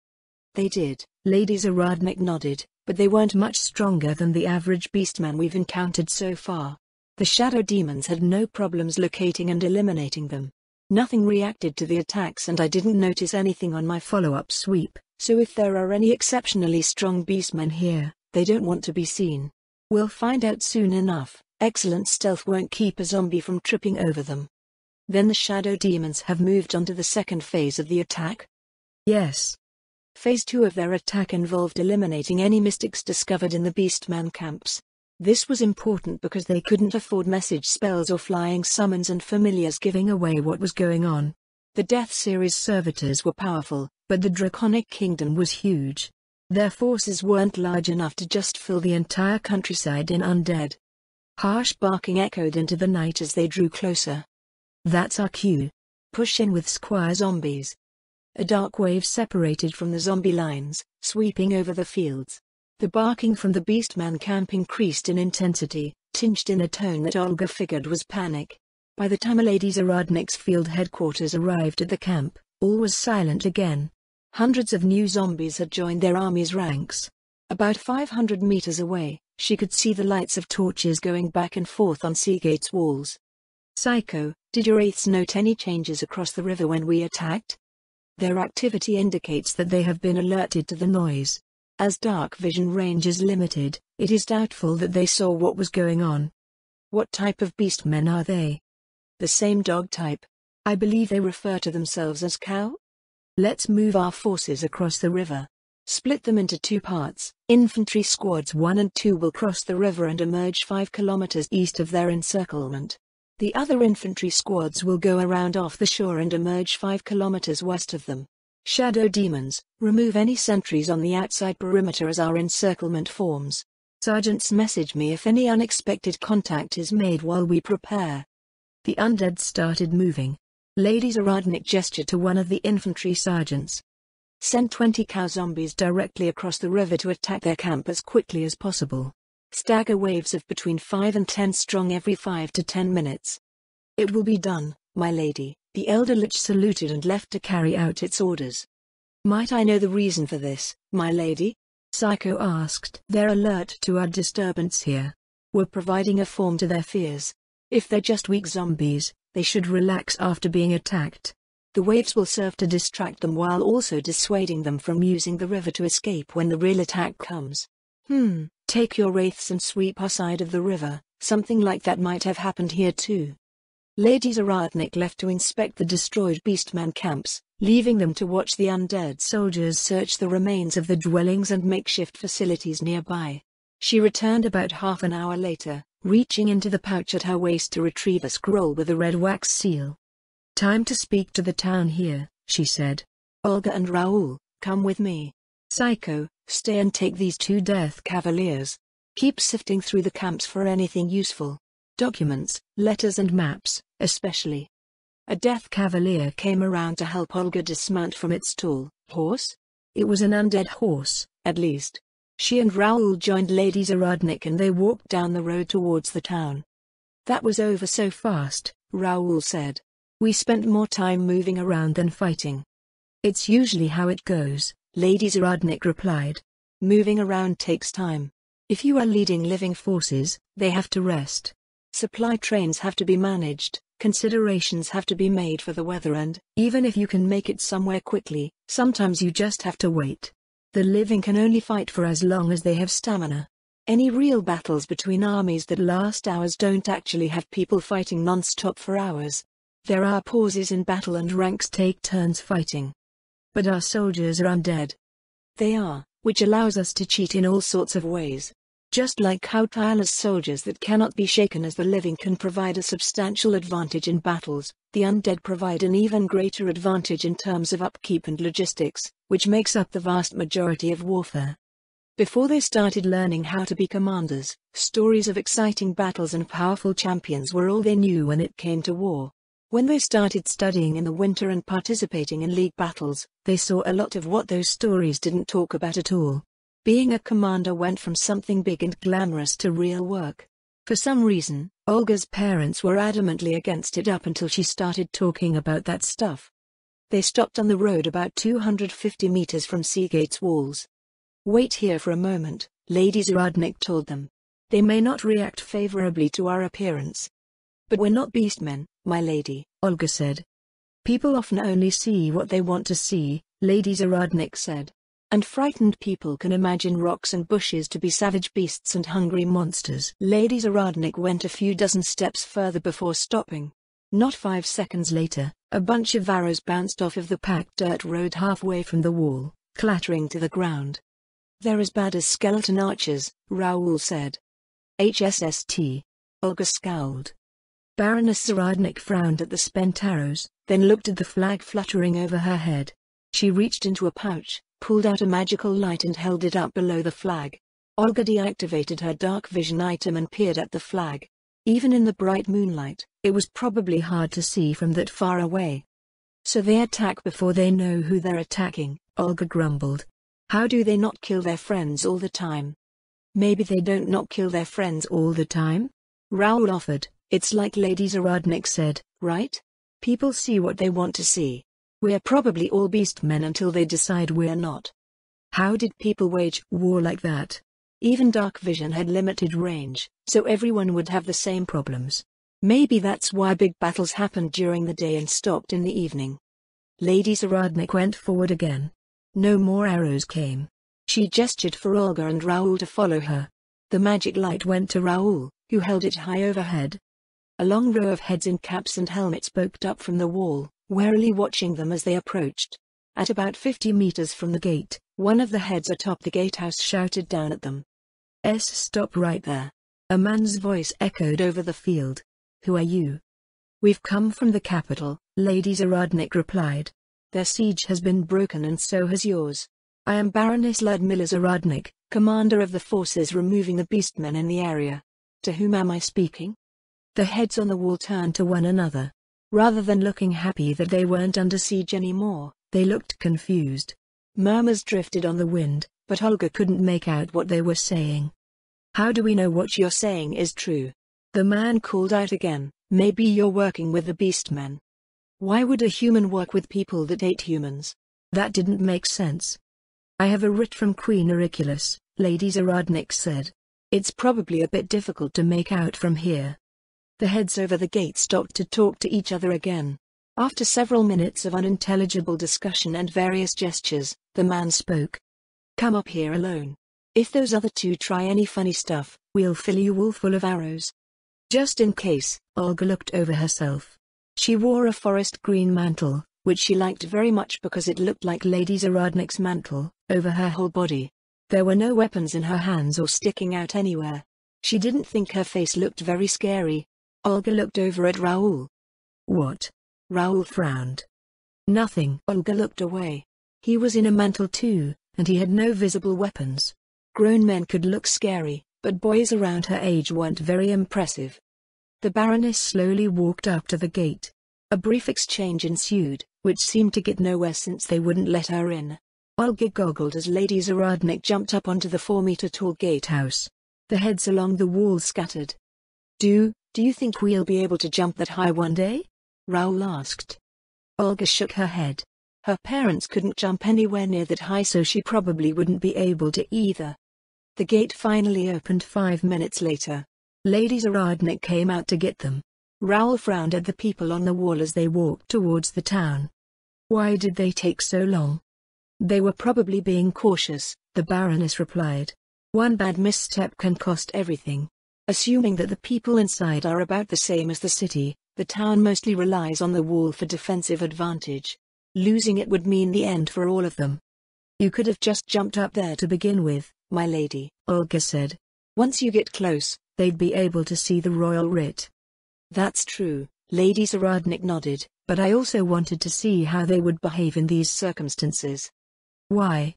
They did, Lady Zaradnik nodded, but they weren't much stronger than the average beastman we've encountered so far. The shadow demons had no problems locating and eliminating them. Nothing reacted to the attacks and I didn't notice anything on my follow-up sweep, so if there are any exceptionally strong beastmen here, they don't want to be seen. We'll find out soon enough. Excellent stealth won't keep a zombie from tripping over them. Then the shadow demons have moved on to the second phase of the attack? Yes. Phase 2 of their attack involved eliminating any mystics discovered in the beastman camps. This was important because they couldn't afford message spells or flying summons and familiars giving away what was going on. The Death Series servitors were powerful, but the Draconic Kingdom was huge. Their forces weren't large enough to just fill the entire countryside in undead. Harsh barking echoed into the night as they drew closer. That's our cue. Push in with squire zombies. A dark wave separated from the zombie lines, sweeping over the fields. The barking from the beastman camp increased in intensity, tinged in a tone that Olga figured was panic. By the time Lady Zaradnik's field headquarters arrived at the camp, all was silent again. Hundreds of new zombies had joined their army's ranks. About 500 meters away, she could see the lights of torches going back and forth on Seagate's walls. Psycho, did your Wraiths note any changes across the river when we attacked? Their activity indicates that they have been alerted to the noise. As dark vision range is limited, It is doubtful that they saw what was going on. What type of beastmen are they? The same dog type. I believe they refer to themselves as cow. Let's move our forces across the river. Split them into two parts. Infantry squads 1 and 2 will cross the river and emerge 5 kilometers east of their encirclement. The other infantry squads will go around off the shore and emerge 5 kilometers west of them. Shadow demons, remove any sentries on the outside perimeter as our encirclement forms. Sergeants, message me if any unexpected contact is made while we prepare. The undead started moving. Lady Zaradnik gestured to one of the infantry sergeants. Send 20 cow zombies directly across the river to attack their camp as quickly as possible. Stagger waves of between 5 and 10 strong every 5 to 10 minutes. It will be done, my lady. The elder lich saluted and left to carry out its orders. Might I know the reason for this, my lady? Psycho asked. They're alert to our disturbance here. We're providing a form to their fears. If they're just weak zombies, they should relax after being attacked. The waves will serve to distract them while also dissuading them from using the river to escape when the real attack comes. Take your wraiths and sweep our side of the river. Something like that might have happened here too. Lady Zaradnik left to inspect the destroyed beastman camps, leaving them to watch the undead soldiers search the remains of the dwellings and makeshift facilities nearby. She returned about half an hour later, reaching into the pouch at her waist to retrieve a scroll with a red wax seal. Time to speak to the town here, she said. Olga and Raoul, come with me. Psycho, stay and take these 2 death cavaliers. Keep sifting through the camps for anything useful. Documents, letters and maps, especially. A death cavalier came around to help Olga dismount from its tall horse. It was an undead horse, at least. She and Raoul joined Lady Zaradnik and they walked down the road towards the town. That was over so fast, Raoul said. We spent more time moving around than fighting. It's usually how it goes, Lady Zaradnik replied. Moving around takes time. If you are leading living forces, they have to rest. Supply trains have to be managed, considerations have to be made for the weather, and, even if you can make it somewhere quickly, sometimes you just have to wait. The living can only fight for as long as they have stamina. Any real battles between armies that last hours don't actually have people fighting non-stop for hours. There are pauses in battle and ranks take turns fighting. But our soldiers are undead. They are, which allows us to cheat in all sorts of ways. Just like how tireless soldiers that cannot be shaken as the living can provide a substantial advantage in battles, the undead provide an even greater advantage in terms of upkeep and logistics, which makes up the vast majority of warfare. Before they started learning how to be commanders, stories of exciting battles and powerful champions were all they knew when it came to war. When they started studying in the winter and participating in league battles, they saw a lot of what those stories didn't talk about at all. Being a commander went from something big and glamorous to real work. For some reason, Olga's parents were adamantly against it up until she started talking about that stuff. They stopped on the road about 250 meters from Seagate's walls. Wait here for a moment, Lady Zaradnik told them. They may not react favorably to our appearance. But we're not beastmen, my lady, Olga said. People often only see what they want to see, Lady Zaradnik said. And frightened people can imagine rocks and bushes to be savage beasts and hungry monsters. Lady Zaradnik went a few dozen steps further before stopping. Not 5 seconds later, a bunch of arrows bounced off of the packed dirt road halfway from the wall, clattering to the ground. They're as bad as skeleton archers, Raoul said. HSST. Olga scowled. Baroness Zaradnik frowned at the spent arrows, then looked at the flag fluttering over her head. She reached into a pouch, pulled out a magical light and held it up below the flag. Olga deactivated her dark vision item and peered at the flag. Even in the bright moonlight, it was probably hard to see from that far away. So they attack before they know who they're attacking, Olga grumbled. How do they not kill their friends all the time? Maybe they don't not kill their friends all the time? Raoul offered. It's like Lady Zaradnik said, right? People see what they want to see. We're probably all beastmen until they decide we're not. How did people wage war like that? Even dark vision had limited range, so everyone would have the same problems. Maybe that's why big battles happened during the day and stopped in the evening. Lady Zaradnik went forward again. No more arrows came. She gestured for Olga and Raoul to follow her. The magic light went to Raoul, who held it high overhead. A long row of heads in caps and helmets poked up from the wall, warily watching them as they approached. At about 50 meters from the gate, one of the heads atop the gatehouse shouted down at them. Stop right there. A man's voice echoed over the field. Who are you? We've come from the capital, Lady Zaradnik replied. Their siege has been broken and so has yours. I am Baroness Ludmilla Zaradnik, commander of the forces removing the beastmen in the area. To whom am I speaking? The heads on the wall turned to one another. Rather than looking happy that they weren't under siege anymore, they looked confused. Murmurs drifted on the wind, but Olga couldn't make out what they were saying. How do we know what you're saying is true? The man called out again. Maybe you're working with the beastmen. Why would a human work with people that ate humans? That didn't make sense. I have a writ from Queen Auriculaus, Lady Zaradnik said. It's probably a bit difficult to make out from here. The heads over the gate stopped to talk to each other again. After several minutes of unintelligible discussion and various gestures, the man spoke. Come up here alone. If those other two try any funny stuff, we'll fill you all full of arrows. Just in case, Olga looked over herself. She wore a forest green mantle, which she liked very much because it looked like Lady Zaradnik's mantle, over her whole body. There were no weapons in her hands or sticking out anywhere. She didn't think her face looked very scary. Olga looked over at Raoul. What? Raoul frowned. Nothing. Olga looked away. He was in a mantle too, and he had no visible weapons. Grown men could look scary, but boys around her age weren't very impressive. The Baroness slowly walked up to the gate. A brief exchange ensued, which seemed to get nowhere since they wouldn't let her in. Olga goggled as Lady Zaradnik jumped up onto the 4-meter-tall gatehouse. The heads along the wall scattered. Do you think we'll be able to jump that high one day? Raoul asked. Olga shook her head. Her parents couldn't jump anywhere near that high, so she probably wouldn't be able to either. The gate finally opened 5 minutes later. Lady Zaradnik came out to get them. Raoul frowned at the people on the wall as they walked towards the town. Why did they take so long? They were probably being cautious, the Baroness replied. One bad misstep can cost everything. Assuming that the people inside are about the same as the city, the town mostly relies on the wall for defensive advantage. Losing it would mean the end for all of them. You could have just jumped up there to begin with, my lady, Olga said. Once you get close, they'd be able to see the royal writ. That's true, Lady Zaradnik nodded, but I also wanted to see how they would behave in these circumstances. Why?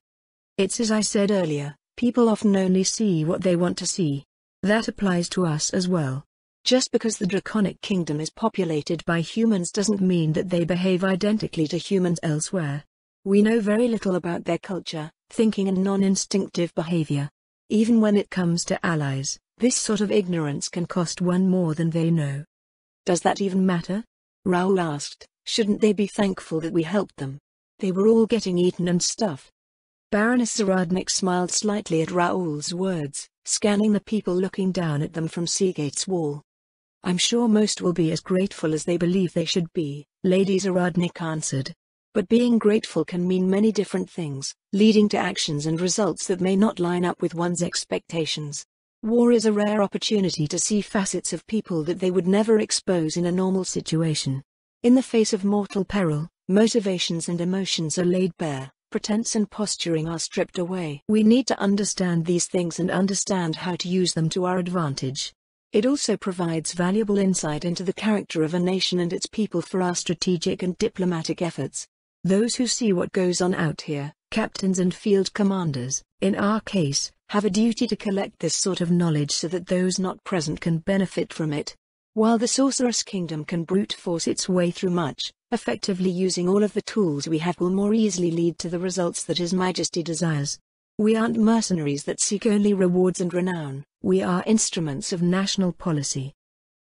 It's as I said earlier, people often only see what they want to see. That applies to us as well. Just because the Draconic Kingdom is populated by humans doesn't mean that they behave identically to humans elsewhere. We know very little about their culture, thinking and non-instinctive behavior. Even when it comes to allies, this sort of ignorance can cost one more than they know. Does that even matter? Raoul asked. Shouldn't they be thankful that we helped them? They were all getting eaten and stuff. Baroness Zaradnik smiled slightly at Raoul's words, scanning the people looking down at them from Seagate's wall. I'm sure most will be as grateful as they believe they should be, Lady Zaradnik answered. But being grateful can mean many different things, leading to actions and results that may not line up with one's expectations. War is a rare opportunity to see facets of people that they would never expose in a normal situation. In the face of mortal peril, motivations and emotions are laid bare, pretense and posturing are stripped away. We need to understand these things and understand how to use them to our advantage. It also provides valuable insight into the character of a nation and its people for our strategic and diplomatic efforts. Those who see what goes on out here, captains and field commanders, in our case, have a duty to collect this sort of knowledge so that those not present can benefit from it. While the Sorceress Kingdom can brute force its way through much, effectively using all of the tools we have will more easily lead to the results that His Majesty desires. We aren't mercenaries that seek only rewards and renown, we are instruments of national policy.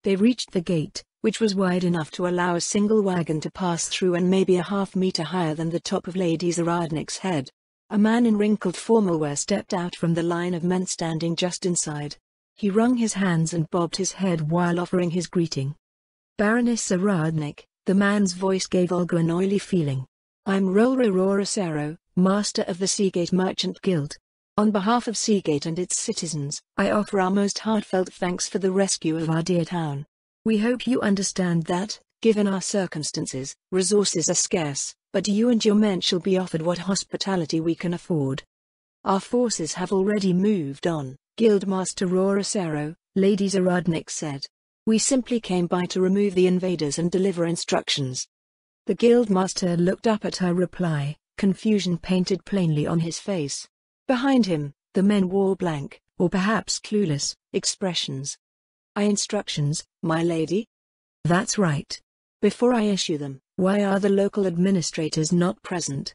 They reached the gate, which was wide enough to allow a single wagon to pass through and maybe a half-meter higher than the top of Lady Zaradnik's head. A man in wrinkled formalwear stepped out from the line of men standing just inside. He wrung his hands and bobbed his head while offering his greeting. Baroness Zaradnik, the man's voice gave Olga an oily feeling. I'm Rolro Rorosero, master of the Seagate Merchant Guild. On behalf of Seagate and its citizens, I offer our most heartfelt thanks for the rescue of our dear town. We hope you understand that, given our circumstances, resources are scarce, but you and your men shall be offered what hospitality we can afford. Our forces have already moved on, Guildmaster Rorosero, Lady Zaradnik said. We simply came by to remove the invaders and deliver instructions. The Guildmaster looked up at her reply, confusion painted plainly on his face. Behind him, the men wore blank, or perhaps clueless, expressions. Instructions, my lady? That's right. Before I issue them, why are the local administrators not present?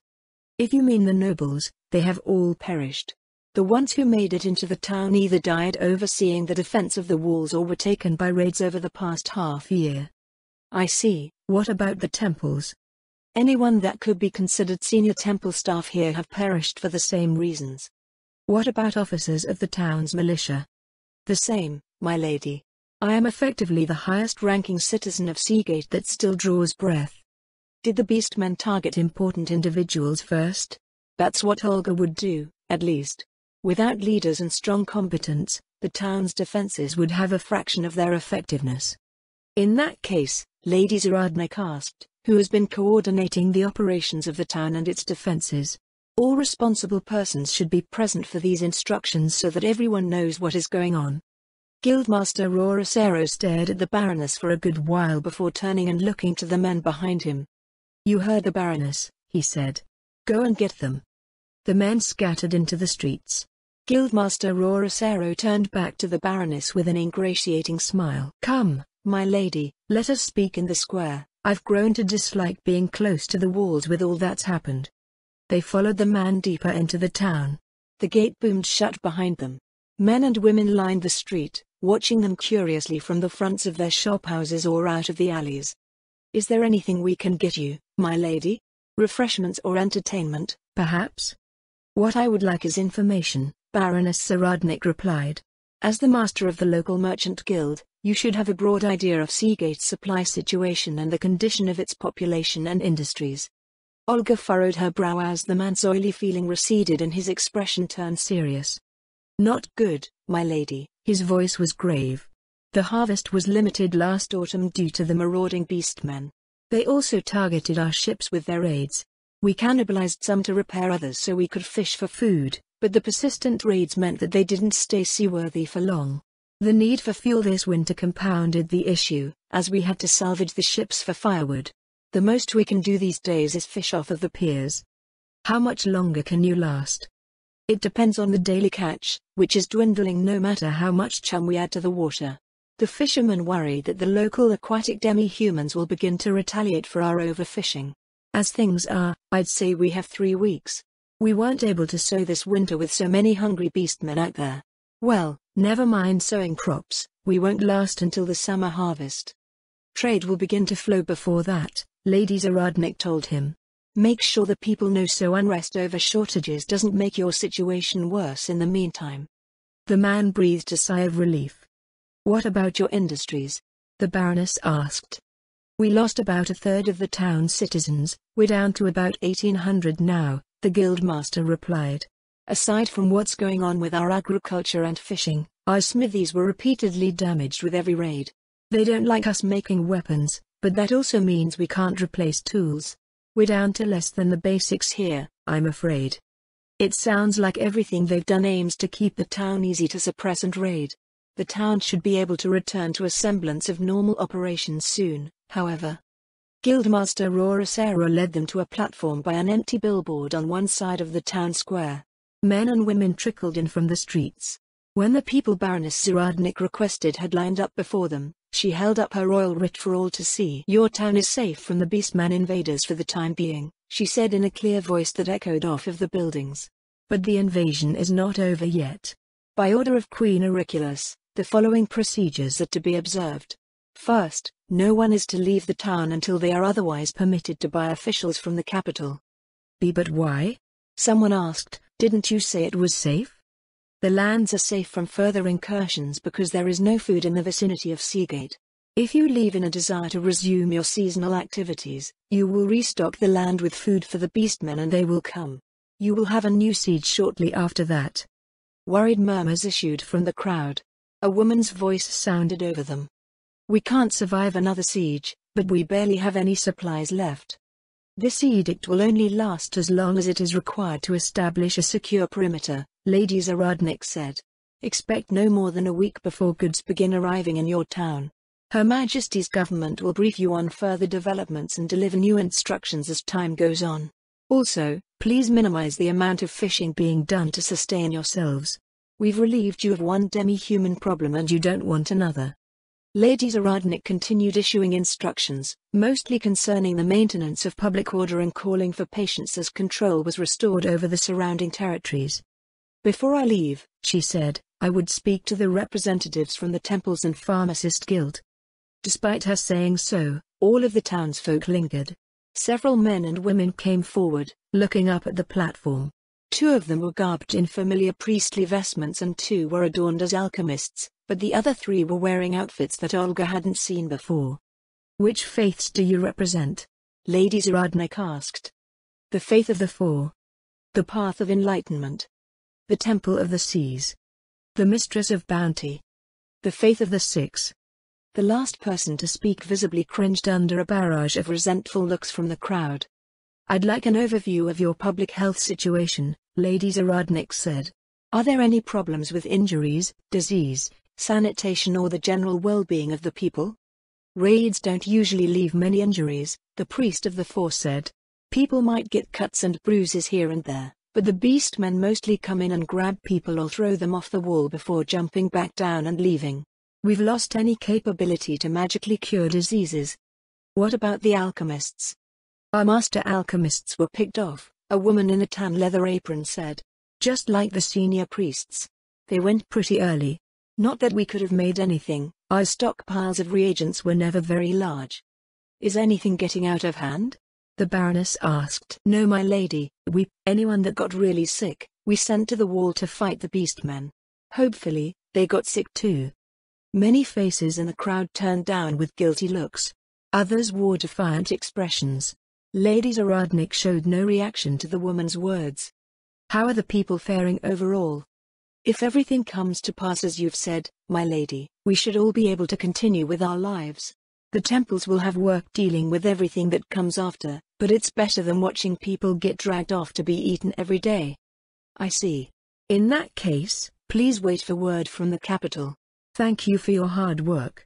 If you mean the nobles, they have all perished. The ones who made it into the town either died overseeing the defense of the walls or were taken by raids over the past half-year. I see. What about the temples? Anyone that could be considered senior temple staff here have perished for the same reasons. What about officers of the town's militia? The same, my lady. I am effectively the highest-ranking citizen of Seagate that still draws breath. Did the beastmen target important individuals first? That's what Olga would do, at least. Without leaders and strong combatants, the town's defenses would have a fraction of their effectiveness. In that case, Lady Zaradnik asked, who has been coordinating the operations of the town and its defenses? All responsible persons should be present for these instructions so that everyone knows what is going on. Guildmaster Rorosero stared at the Baroness for a good while before turning and looking to the men behind him. You heard the Baroness, he said. Go and get them. The men scattered into the streets. Guildmaster Rorosero turned back to the Baroness with an ingratiating smile. Come, my lady, let us speak in the square. I've grown to dislike being close to the walls with all that's happened. They followed the man deeper into the town. The gate boomed shut behind them. Men and women lined the street, watching them curiously from the fronts of their shophouses or out of the alleys. Is there anything we can get you, my lady? Refreshments or entertainment, perhaps? What I would like is information, Baroness Zaradnik replied. As the master of the local merchant guild, you should have a broad idea of Seagate's supply situation and the condition of its population and industries. Olga furrowed her brow as the man's oily feeling receded and his expression turned serious. Not good, my lady, his voice was grave. The harvest was limited last autumn due to the marauding beastmen. They also targeted our ships with their raids. We cannibalized some to repair others so we could fish for food, but the persistent raids meant that they didn't stay seaworthy for long. The need for fuel this winter compounded the issue, as we had to salvage the ships for firewood. The most we can do these days is fish off of the piers. How much longer can you last? It depends on the daily catch, which is dwindling no matter how much chum we add to the water. The fishermen worry that the local aquatic demi-humans will begin to retaliate for our overfishing. As things are, I'd say we have 3 weeks. We weren't able to sow this winter with so many hungry beastmen out there. Well, never mind sowing crops, we won't last until the summer harvest. Trade will begin to flow before that, Lady Zaradnik told him. Make sure the people know so unrest over shortages doesn't make your situation worse in the meantime. The man breathed a sigh of relief. What about your industries? The Baroness asked. We lost about a third of the town's citizens, we're down to about 1,800 now, the Guildmaster replied. Aside from what's going on with our agriculture and fishing, our smithies were repeatedly damaged with every raid. They don't like us making weapons, but that also means we can't replace tools. We're down to less than the basics here, I'm afraid. It sounds like everything they've done aims to keep the town easy to suppress and raid. The town should be able to return to a semblance of normal operations soon, however. Guildmaster Rorosero led them to a platform by an empty billboard on one side of the town square. Men and women trickled in from the streets. When the people Baroness Zaradnik requested had lined up before them, she held up her royal writ for all to see. Your town is safe from the beastman invaders for the time being, she said in a clear voice that echoed off of the buildings. But the invasion is not over yet. By order of Queen Auriculus, the following procedures are to be observed. First, no one is to leave the town until they are otherwise permitted to by officials from the capital. But why? Someone asked, didn't you say it was safe? The lands are safe from further incursions because there is no food in the vicinity of Seagate. If you leave in a desire to resume your seasonal activities, you will restock the land with food for the beastmen and they will come. You will have a new siege shortly after that. Worried murmurs issued from the crowd. A woman's voice sounded over them. We can't survive another siege, but we barely have any supplies left. This edict will only last as long as it is required to establish a secure perimeter, Lady Zaradnik said. Expect no more than a week before goods begin arriving in your town. Her Majesty's government will brief you on further developments and deliver new instructions as time goes on. Also, please minimize the amount of fishing being done to sustain yourselves. We've relieved you of one demi-human problem and you don't want another. Lady Zaradnik continued issuing instructions, mostly concerning the maintenance of public order and calling for patience as control was restored over the surrounding territories. Before I leave, she said, I would speak to the representatives from the Temples and Pharmacist Guild. Despite her saying so, all of the townsfolk lingered. Several men and women came forward, looking up at the platform. 2 of them were garbed in familiar priestly vestments and 2 were adorned as alchemists, but the other 3 were wearing outfits that Olga hadn't seen before. Which faiths do you represent? Lady Zaradnik asked. The faith of the 4. The path of enlightenment. The temple of the seas. The mistress of bounty. The faith of the 6. The last person to speak visibly cringed under a barrage of resentful looks from the crowd. I'd like an overview of your public health situation, Lady Zaradnik said. Are there any problems with injuries, disease, sanitation or the general well-being of the people? Raids don't usually leave many injuries, the priest of the 4 said. People might get cuts and bruises here and there, but the beastmen mostly come in and grab people or throw them off the wall before jumping back down and leaving. We've lost any capability to magically cure diseases. What about the alchemists? Our master alchemists were picked off, a woman in a tan leather apron said. Just like the senior priests. They went pretty early. Not that we could have made anything, our stockpiles of reagents were never very large. Is anything getting out of hand? The Baroness asked. No, my lady, anyone that got really sick, we sent to the wall to fight the beastmen. Hopefully, they got sick too. Many faces in the crowd turned down with guilty looks. Others wore defiant expressions. Lady Zaradnik showed no reaction to the woman's words. How are the people faring overall? If everything comes to pass as you've said, my lady, we should all be able to continue with our lives. The temples will have work dealing with everything that comes after, but it's better than watching people get dragged off to be eaten every day. I see. In that case, please wait for word from the capital. Thank you for your hard work.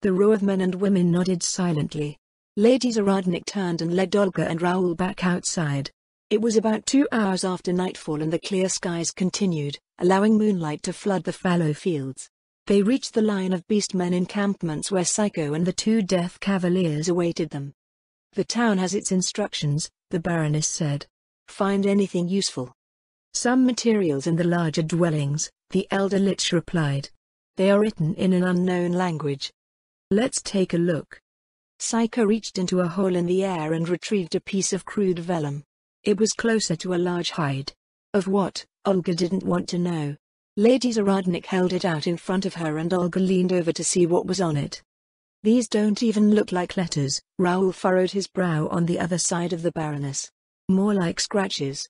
The row of men and women nodded silently. Lady Zaradnik turned and led Olga and Raoul back outside. It was about 2 hours after nightfall and the clear skies continued, allowing moonlight to flood the fallow fields. They reached the line of beastmen encampments where Psycho and the 2 Death Cavaliers awaited them. The town has its instructions, the Baroness said. Find anything useful? Some materials in the larger dwellings, the Elder Lich replied. They are written in an unknown language. Let's take a look. Psycho reached into a hole in the air and retrieved a piece of crude vellum. It was closer to a large hide. Of what, Olga didn't want to know. Lady Zaradnik held it out in front of her and Olga leaned over to see what was on it. These don't even look like letters, Raoul furrowed his brow on the other side of the Baroness. More like scratches.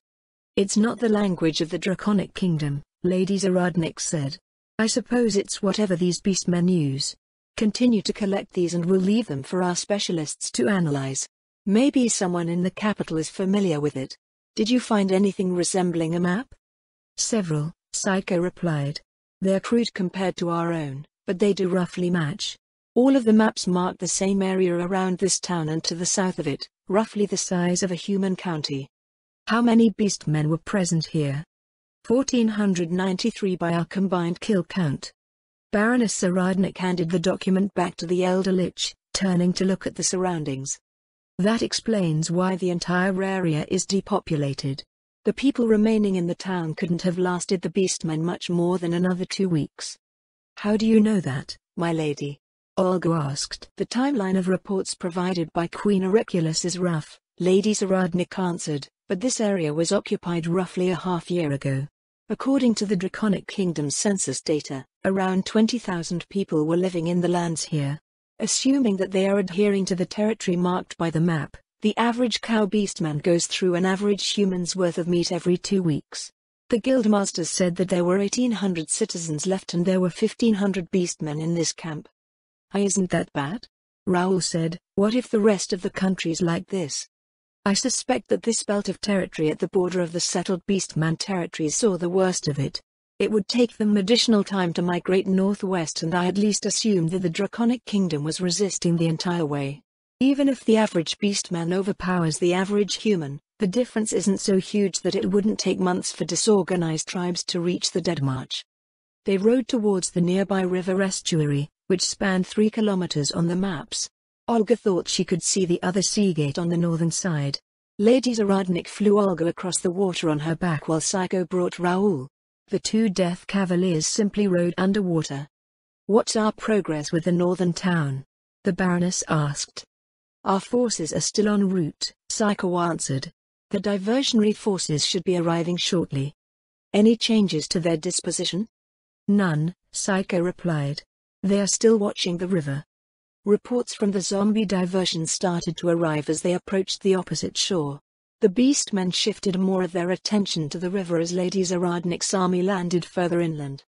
It's not the language of the Draconic Kingdom, Lady Zaradnik said. I suppose it's whatever these beastmen use. Continue to collect these and we'll leave them for our specialists to analyze. Maybe someone in the capital is familiar with it. Did you find anything resembling a map? Several, Psycho replied. They're crude compared to our own, but they do roughly match. All of the maps mark the same area around this town and to the south of it, roughly the size of a human county. How many beastmen were present here? 1,493 by our combined kill count. Baroness Zaradnik handed the document back to the Elder Lich, turning to look at the surroundings. That explains why the entire area is depopulated. The people remaining in the town couldn't have lasted the beastmen much more than another 2 weeks. How do you know that, my lady? Olga asked. The timeline of reports provided by Queen Auriculus is rough, Lady Zaradnik answered, but this area was occupied roughly a half-year ago. According to the Draconic Kingdom's census data, around 20,000 people were living in the lands here. Assuming that they are adhering to the territory marked by the map, The average cow beastman goes through an average human's worth of meat every 2 weeks. The guildmasters said that there were 1,800 citizens left and there were 1,500 beastmen in this camp. Isn't that bad? Raoul said, what if the rest of the country's like this? I suspect that this belt of territory at the border of the settled beastman territories saw the worst of it. It would take them additional time to migrate northwest, and I at least assumed that the Draconic Kingdom was resisting the entire way. Even if the average beastman overpowers the average human, the difference isn't so huge that it wouldn't take months for disorganized tribes to reach the Dead March. They rode towards the nearby river estuary, which spanned 3 kilometers on the maps. Olga thought she could see the other sea gate on the northern side. Lady Zaradnik flew Olga across the water on her back while Psycho brought Raoul. The 2 Death Cavaliers simply rode underwater. What's our progress with the northern town? The Baroness asked. Our forces are still en route, Psycho answered. The diversionary forces should be arriving shortly. Any changes to their disposition? None, Psycho replied. They are still watching the river. Reports from the zombie diversion started to arrive as they approached the opposite shore. The beastmen shifted more of their attention to the river as Lady Zaradnik's army landed further inland.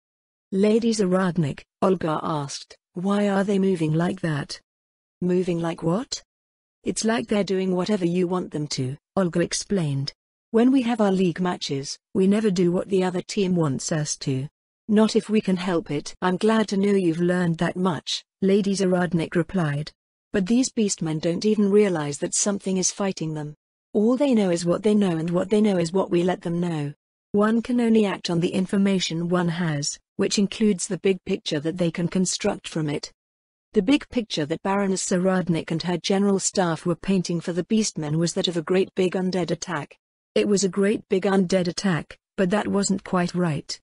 Lady Zaradnik, Olga asked, why are they moving like that? Moving like what? It's like they're doing whatever you want them to, Olga explained. When we have our league matches, we never do what the other team wants us to. Not if we can help it. I'm glad to know you've learned that much, Lady Zaradnik replied. But these beastmen don't even realize that something is fighting them. All they know is what they know, and what they know is what we let them know. One can only act on the information one has, which includes the big picture that they can construct from it. The big picture that Baroness Zaradnik and her general staff were painting for the beastmen was that of a great big undead attack. It was a great big undead attack, but that wasn't quite right.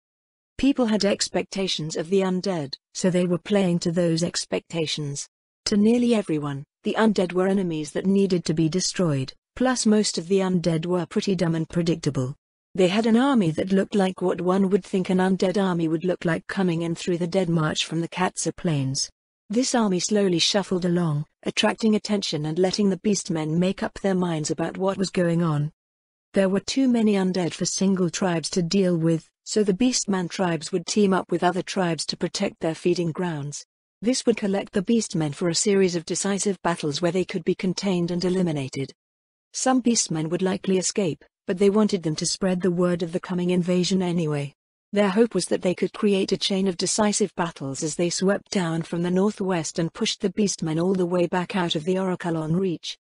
People had expectations of the undead, so they were playing to those expectations. To nearly everyone, the undead were enemies that needed to be destroyed, plus most of the undead were pretty dumb and predictable. They had an army that looked like what one would think an undead army would look like coming in through the Dead March from the Katsa Plains. This army slowly shuffled along, attracting attention and letting the beastmen make up their minds about what was going on. There were too many undead for single tribes to deal with, so the beastman tribes would team up with other tribes to protect their feeding grounds. This would collect the beastmen for a series of decisive battles where they could be contained and eliminated. Some beastmen would likely escape, but they wanted them to spread the word of the coming invasion anyway. Their hope was that they could create a chain of decisive battles as they swept down from the northwest and pushed the beastmen all the way back out of the Orakalon Reach.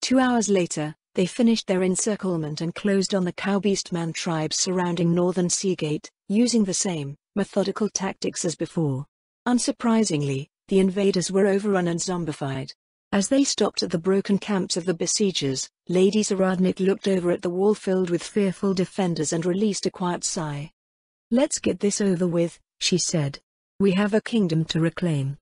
2 hours later, they finished their encirclement and closed on the cow beastman tribes surrounding Northern Seagate, using the same methodical tactics as before. Unsurprisingly, the invaders were overrun and zombified. As they stopped at the broken camps of the besiegers, Lady Zaradnik looked over at the wall filled with fearful defenders and released a quiet sigh. Let's get this over with, she said. We have a kingdom to reclaim.